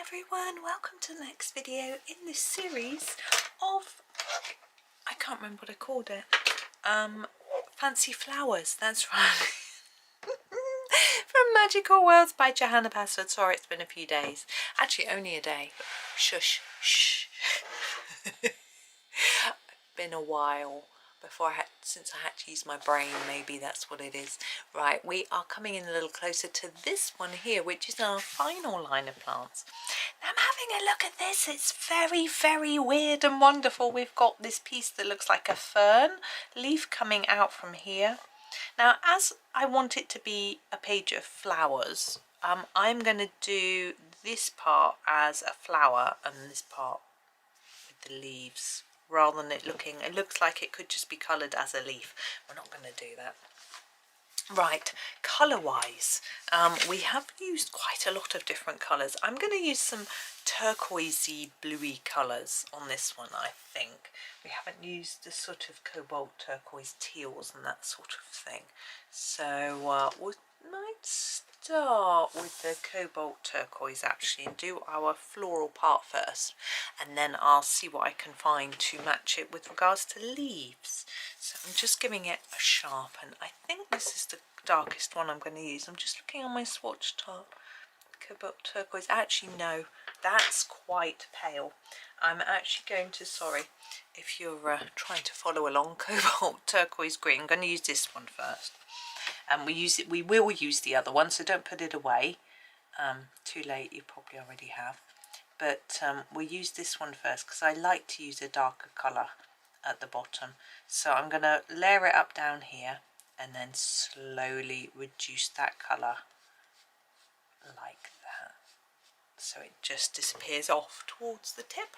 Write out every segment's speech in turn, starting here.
everyone, welcome to the next video in this series of, I can't remember what I called it, fancy flowers, that's right. From Magical Worlds by Johanna Basford. Sorry, it's been a few days, actually only a day, shush, shh. Been a while since I had to use my brain, maybe that's what it is. Right, we are coming in a little closer to this one here, which is our final line of plants. Now I'm having a look at this. It's very, very weird and wonderful. We've got this piece that looks like a fern leaf coming out from here. Now, as I want it to be a page of flowers, I'm going to do this part as a flower and this part with the leaves, rather than it looks like it could just be coloured as a leaf. We're not going to do that. Right, colour wise, we have used quite a lot of different colours. I'm going to use some turquoisey bluey colours on this one. I think we haven't used the sort of cobalt turquoise teals and that sort of thing, so we might start with the cobalt turquoise actually and do our floral part first, and then I'll see what I can find to match it with regards to leaves. So I'm just giving it a sharpen. I think this is the darkest one I'm going to use. I'm just looking on my swatch top. Cobalt turquoise, actually no, that's quite pale. I'm actually going to, sorry if you're trying to follow along, cobalt turquoise green. I'm going to use this one first. And we will use the other one, so don't put it away. Too late, you probably already have. But we'll use this one first because I like to use a darker colour at the bottom. So I'm going to layer it up down here and then slowly reduce that colour like that, so it just disappears off towards the tip.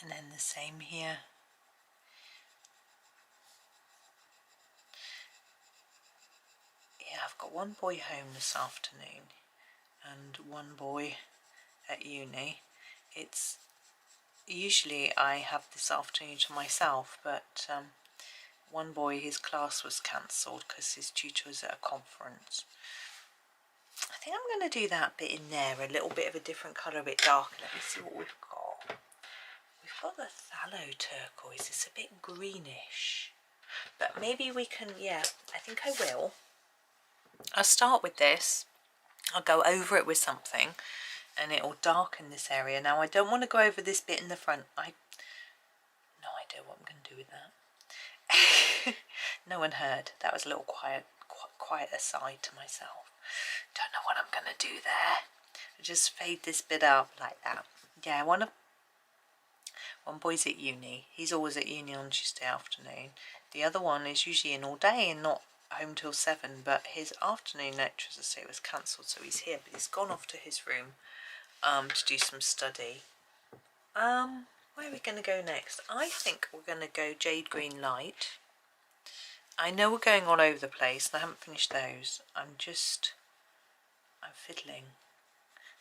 And then the same here. Yeah, I've got one boy home this afternoon and one boy at uni. It's usually I have this afternoon to myself, but one boy, his class was cancelled because his tutor was at a conference. I think I'm going to do that bit in there, a little bit of a different colour, a bit darker. Let me see what we've got. We've got the phthalo turquoise. It's a bit greenish, but maybe we can, yeah, I think I will. I'll start with this. I'll go over it with something and it will darken this area. Now I don't want to go over this bit in the front. I no idea what I'm going to do with that. No one heard. That was a little quiet aside to myself. Don't know what I'm going to do there. I just fade this bit up like that. Yeah, one boy's at uni. He's always at uni on Tuesday afternoon. The other one is usually in all day and not home till 7, but his afternoon lecture, as I say, was cancelled, so he's here, but he's gone off to his room to do some study. Where are we going to go next? I think we're going to go jade green light. I know we're going all over the place and I haven't finished those. I'm fiddling.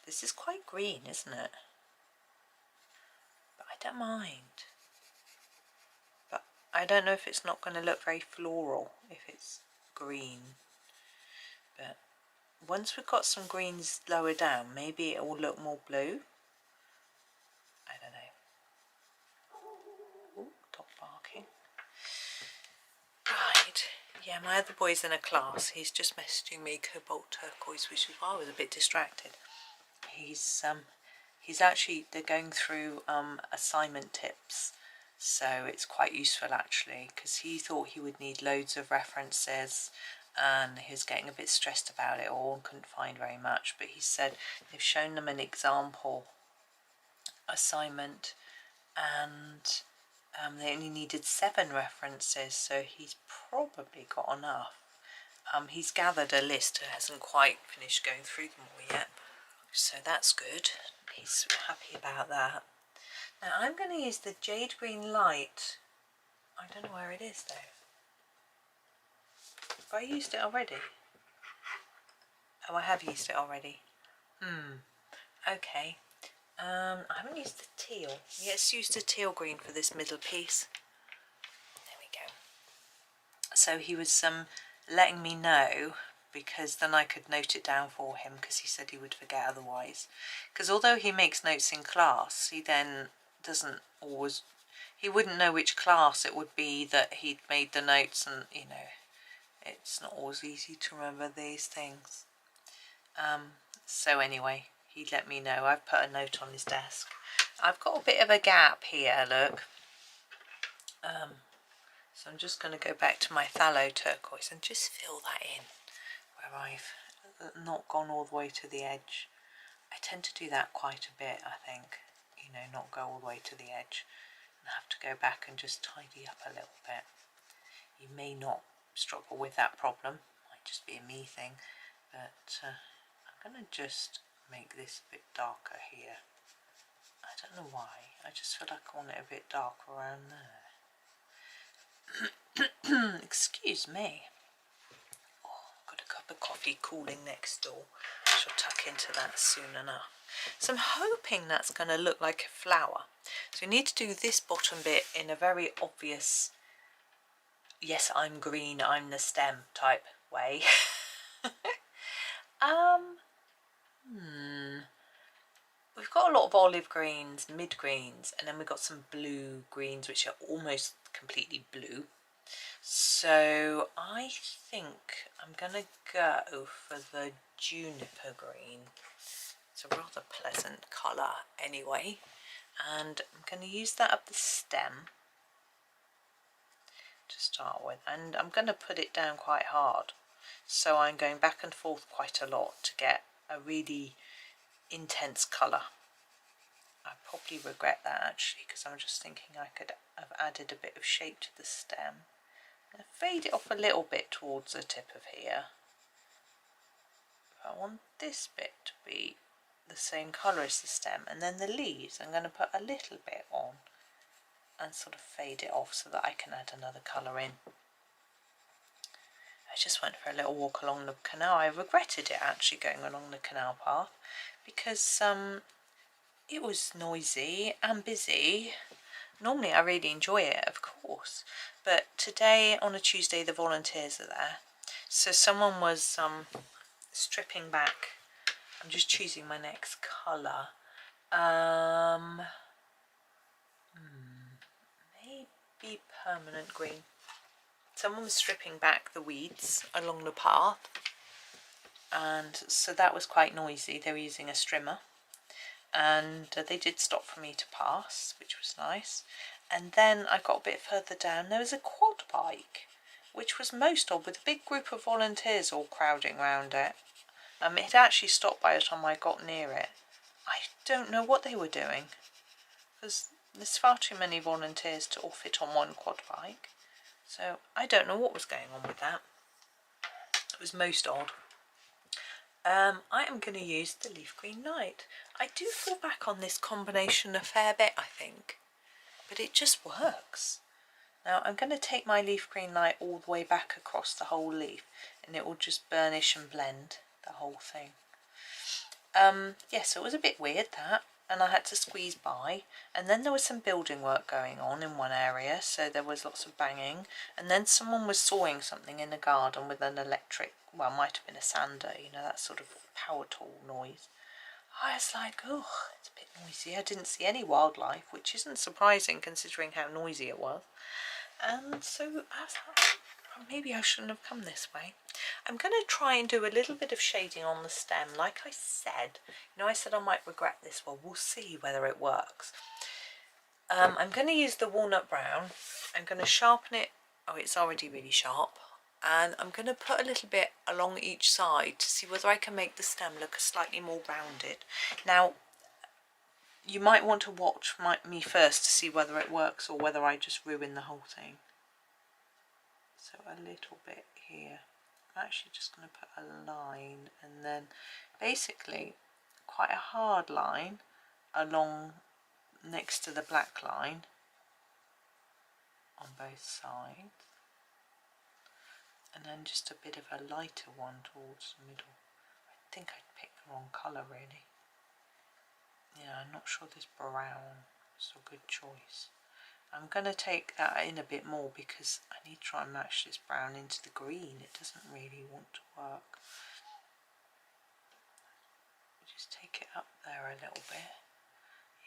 This is quite green, isn't it? But I don't mind. But I don't know if it's not going to look very floral if it's green. But once we've got some greens lower down, maybe it will look more blue. I don't know. Ooh, dog barking. Right, yeah, my other boy's in a class. He's just messaging me cobalt turquoise, which is why I was a bit distracted. They're going through assignment tips, so it's quite useful actually, because he thought he would need loads of references and he was getting a bit stressed about it all and couldn't find very much, but he said they've shown them an example assignment and they only needed 7 references, so he's probably got enough. He's gathered a list, hasn't quite finished going through them all yet, so that's good. He's happy about that. Now I'm going to use the jade green light. I don't know where it is though. Have I used it already? Oh, I have used it already. Okay. I haven't used the teal. Let's use the teal green for this middle piece. There we go. So he was letting me know because then I could note it down for him, because he said he would forget otherwise. Because although he makes notes in class, he then doesn't always, he wouldn't know which class it would be that he'd made the notes, and you know, it's not always easy to remember these things. So anyway, he let me know. I've put a note on his desk. I've got a bit of a gap here, look. So I'm just going to go back to my phthalo turquoise and just fill that in where I've not gone all the way to the edge. I tend to do that quite a bit, I think, you know, not go all the way to the edge and have to go back and just tidy up a little bit. You may not struggle with that problem, might just be a me thing, but I'm going to just make this a bit darker here. I don't know why, I just feel like I want it a bit darker around there. Excuse me. Oh, I've got a cup of coffee cooling next door. I shall tuck into that soon enough. So I'm hoping that's going to look like a flower. So we need to do this bottom bit in a very obvious, yes, I'm green, I'm the stem type way. We've got a lot of olive greens, mid greens, and then we've got some blue greens which are almost completely blue. So I think I'm going to go for the juniper green. It's a rather pleasant colour anyway, and I'm going to use that up the stem to start with, and I'm going to put it down quite hard, so I'm going back and forth quite a lot to get a really intense colour. I probably regret that actually, because I'm just thinking I could have added a bit of shape to the stem. I'm going to fade it off a little bit towards the tip of here. I want this bit to be the same colour as the stem, and then the leaves I'm going to put a little bit on and sort of fade it off so that I can add another colour in. I just went for a little walk along the canal. I regretted it actually, going along the canal path, because it was noisy and busy. Normally I really enjoy it, of course, but today on a Tuesday the volunteers are there, so someone was stripping back. I'm just choosing my next colour. Maybe permanent green. Someone was stripping back the weeds along the path, and so that was quite noisy. They were using a strimmer, and they did stop for me to pass, which was nice. And then I got a bit further down, there was a quad bike, which was most odd, with a big group of volunteers all crowding around it. It had actually stopped by the time I got near it. I don't know what they were doing, because there's far too many volunteers to all fit on one quad bike, so I don't know what was going on with that. It was most odd. I am going to use the leaf green light. I do fall back on this combination a fair bit, I think, but it just works. Now I'm going to take my leaf green light all the way back across the whole leaf, and it will just burnish and blend the whole thing. Yeah, so it was a bit weird that, and I had to squeeze by, and then there was some building work going on in one area, so there was lots of banging, and then someone was sawing something in the garden with an electric, well, it might have been a sander, you know, that sort of power tool noise. I was like, oh, it's a bit noisy. I didn't see any wildlife, which isn't surprising considering how noisy it was. And so I was like, maybe I shouldn't have come this way. I'm going to try and do a little bit of shading on the stem. Like I said, you know, I said I might regret this. Well, we'll see whether it works. I'm going to use the walnut brown. I'm going to sharpen it. Oh, it's already really sharp. And I'm going to put a little bit along each side to see whether I can make the stem look slightly more rounded. Now, you might want to watch me first to see whether it works or whether I just ruin the whole thing. So a little bit here. I'm actually just going to put a line, and then basically quite a hard line along next to the black line on both sides, and then just a bit of a lighter one towards the middle. I think I picked the wrong colour really. Yeah, I'm not sure this brown is a good choice. I'm going to take that in a bit more because I need to try and match this brown into the green. It doesn't really want to work. Just take it up there a little bit.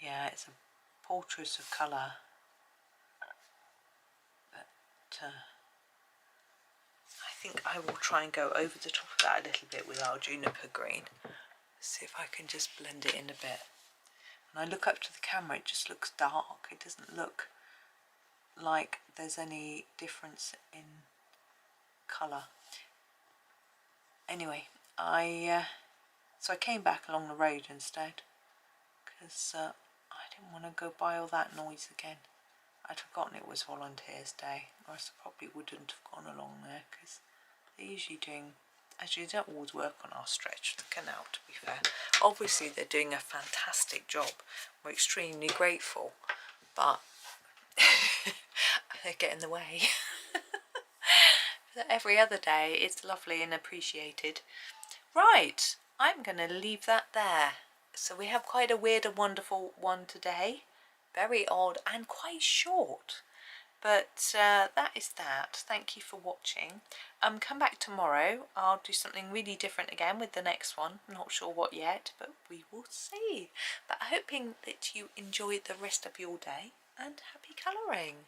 Yeah, it's a portrait of colour, but I think I will try and go over the top of that a little bit with our juniper green. See if I can just blend it in a bit. When I look up to the camera, it just looks dark. It doesn't look like there's any difference in colour. Anyway, so I came back along the road instead because I didn't want to go by all that noise again. I'd forgotten it was Volunteers Day, or else I probably wouldn't have gone along there because they're usually doing, actually they don't always work on our stretch of the canal, to be fair. Obviously they're doing a fantastic job. We're extremely grateful, but they get in the way. Every other day it's lovely and appreciated. Right, I'm going to leave that there. So we have quite a weird and wonderful one today. Very odd and quite short. But that is that. Thank you for watching. Come back tomorrow. I'll do something really different again with the next one. I'm not sure what yet, but we will see. But hoping that you enjoy the rest of your day and happy colouring.